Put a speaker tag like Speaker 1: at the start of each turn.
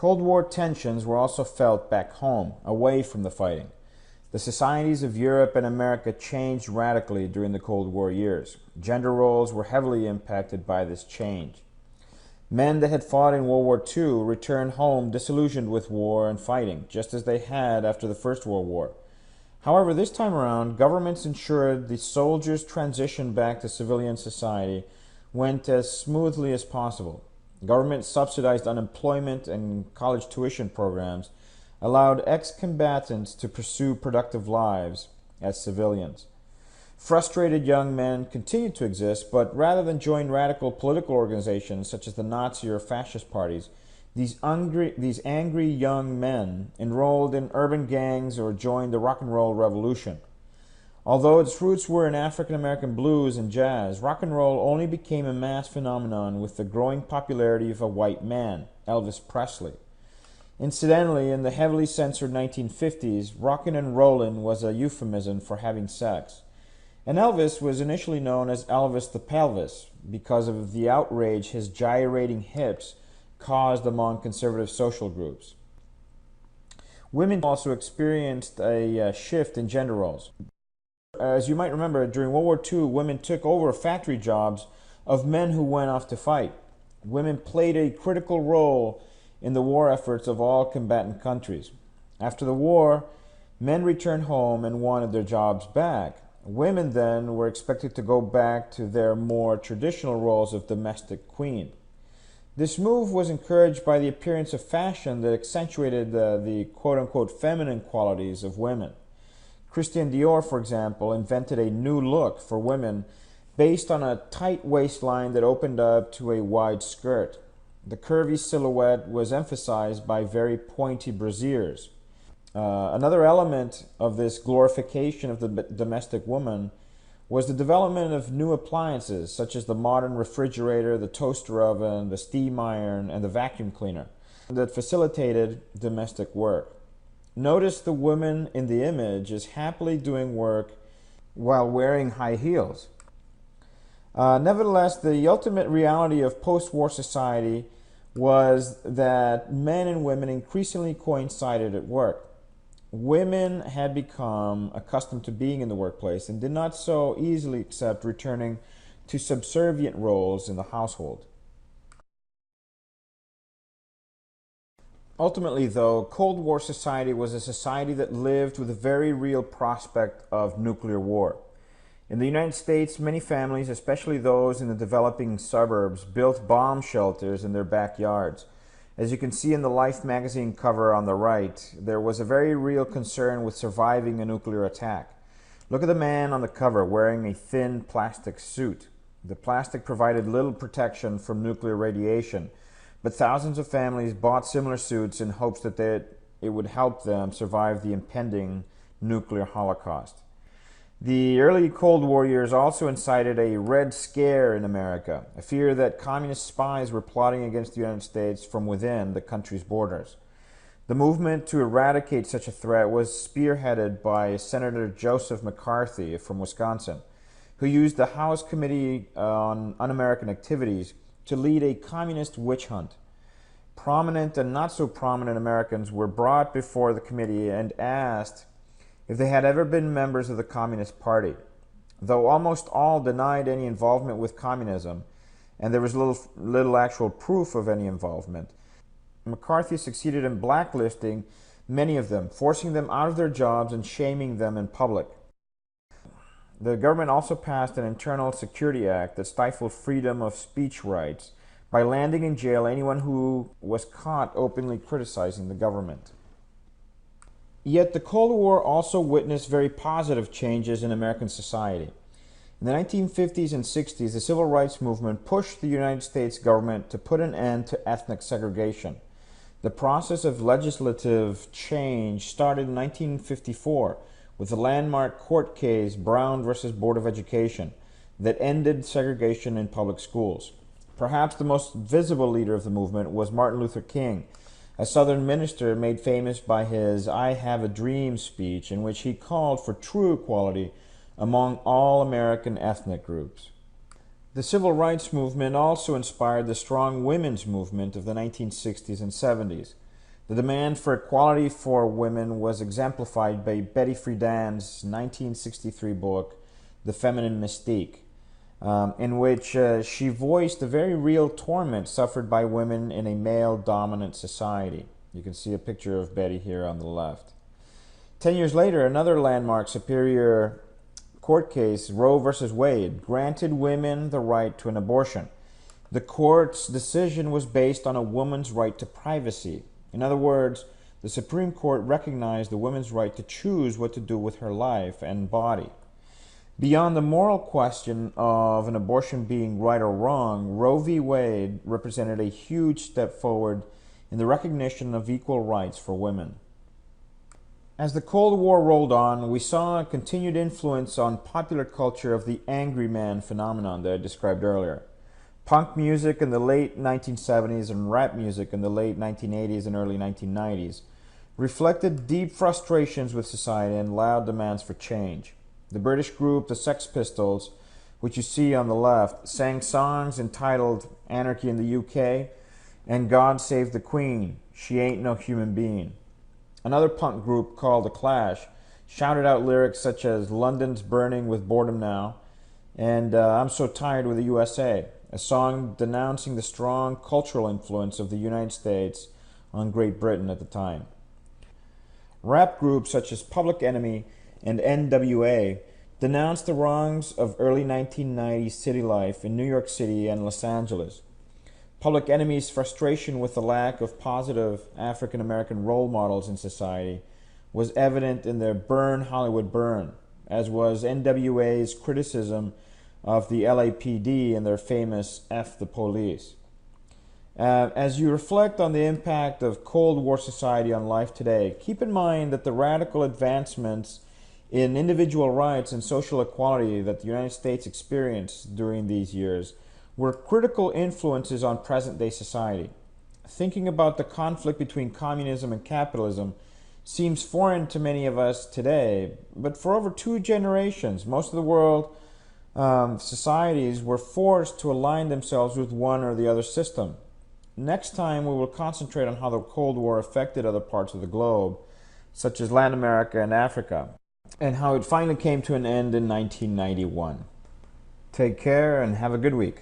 Speaker 1: Cold War tensions were also felt back home, away from the fighting. The societies of Europe and America changed radically during the Cold War years. Gender roles were heavily impacted by this change. Men that had fought in World War II returned home disillusioned with war and fighting, just as they had after the First World War. However, this time around, governments ensured the soldiers' transition back to civilian society went as smoothly as possible. Government subsidized unemployment and college tuition programs allowed ex-combatants to pursue productive lives as civilians. Frustrated young men continued to exist, but rather than join radical political organizations such as the Nazi or fascist parties, these angry young men enrolled in urban gangs or joined the rock and roll revolution. Although its roots were in African American blues and jazz, rock and roll only became a mass phenomenon with the growing popularity of a white man, Elvis Presley. Incidentally, in the heavily censored 1950s, rockin' and rollin' was a euphemism for having sex. And Elvis was initially known as Elvis the Pelvis because of the outrage his gyrating hips caused among conservative social groups. Women also experienced a shift in gender roles. As you might remember, during World War II, women took over factory jobs of men who went off to fight. Women played a critical role in the war efforts of all combatant countries. After the war, men returned home and wanted their jobs back. Women then were expected to go back to their more traditional roles of domestic queen. This move was encouraged by the appearance of fashion that accentuated the quote-unquote feminine qualities of women. Christian Dior, for example, invented a new look for women based on a tight waistline that opened up to a wide skirt. The curvy silhouette was emphasized by very pointy brassieres. Another element of this glorification of the domestic woman was the development of new appliances such as the modern refrigerator, the toaster oven, the steam iron, and the vacuum cleaner that facilitated domestic work. Notice the woman in the image is happily doing work while wearing high heels. Nevertheless, the ultimate reality of post-war society was that men and women increasingly coincided at work. Women had become accustomed to being in the workplace and did not so easily accept returning to subservient roles in the household. Ultimately, though, Cold War society was a society that lived with a very real prospect of nuclear war. In the United States, many families, especially those in the developing suburbs, built bomb shelters in their backyards. As you can see in the Life magazine cover on the right, there was a very real concern with surviving a nuclear attack. Look at the man on the cover wearing a thin plastic suit. The plastic provided little protection from nuclear radiation, but thousands of families bought similar suits in hopes that it would help them survive the impending nuclear holocaust. The early Cold War years also incited a Red Scare in America, a fear that communist spies were plotting against the United States from within the country's borders. The movement to eradicate such a threat was spearheaded by Senator Joseph McCarthy from Wisconsin, who used the House Committee on Un-American Activities to lead a communist witch hunt. Prominent and not so prominent Americans were brought before the committee and asked if they had ever been members of the Communist Party. Though almost all denied any involvement with communism, and there was little actual proof of any involvement, McCarthy succeeded in blacklisting many of them, forcing them out of their jobs and shaming them in public. The government also passed an Internal Security Act that stifled freedom of speech rights by landing in jail anyone who was caught openly criticizing the government. Yet the Cold War also witnessed very positive changes in American society. In the 1950s and 60s, the Civil Rights Movement pushed the United States government to put an end to ethnic segregation. The process of legislative change started in 1954 with the landmark court case Brown versus Board of Education that ended segregation in public schools. Perhaps the most visible leader of the movement was Martin Luther King, a Southern minister made famous by his "I Have a Dream" speech, in which he called for true equality among all American ethnic groups. The Civil Rights Movement also inspired the strong women's movement of the 1960s and 70s. The demand for equality for women was exemplified by Betty Friedan's 1963 book, The Feminine Mystique, in which she voiced the very real torment suffered by women in a male-dominant society. You can see a picture of Betty here on the left. 10 years later, another landmark Superior Court case, Roe versus Wade, granted women the right to an abortion. The court's decision was based on a woman's right to privacy. In other words, the Supreme Court recognized the woman's right to choose what to do with her life and body. Beyond the moral question of an abortion being right or wrong, Roe v. Wade represented a huge step forward in the recognition of equal rights for women. As the Cold War rolled on, we saw a continued influence on popular culture of the angry man phenomenon that I described earlier. Punk music in the late 1970s and rap music in the late 1980s and early 1990s reflected deep frustrations with society and loud demands for change. The British group the Sex Pistols, which you see on the left, sang songs entitled Anarchy in the UK and God Save the Queen, She Ain't No Human Being. Another punk group called The Clash shouted out lyrics such as London's burning with boredom now and I'm so tired with the USA, a song denouncing the strong cultural influence of the United States on Great Britain at the time. Rap groups such as Public Enemy and NWA denounced the wrongs of early 1990s city life in New York City and Los Angeles. Public Enemy's frustration with the lack of positive African American role models in society was evident in their Burn Hollywood Burn, as was NWA's criticism of the LAPD and their famous F the Police. As you reflect on the impact of Cold War society on life today, keep in mind that the radical advancements in individual rights and social equality that the United States experienced during these years were critical influences on present-day society. Thinking about the conflict between communism and capitalism seems foreign to many of us today, but for over 2 generations, most of the world societies were forced to align themselves with one or the other system. Next time, we will concentrate on how the Cold War affected other parts of the globe, such as Latin America and Africa, and how it finally came to an end in 1991. Take care and have a good week.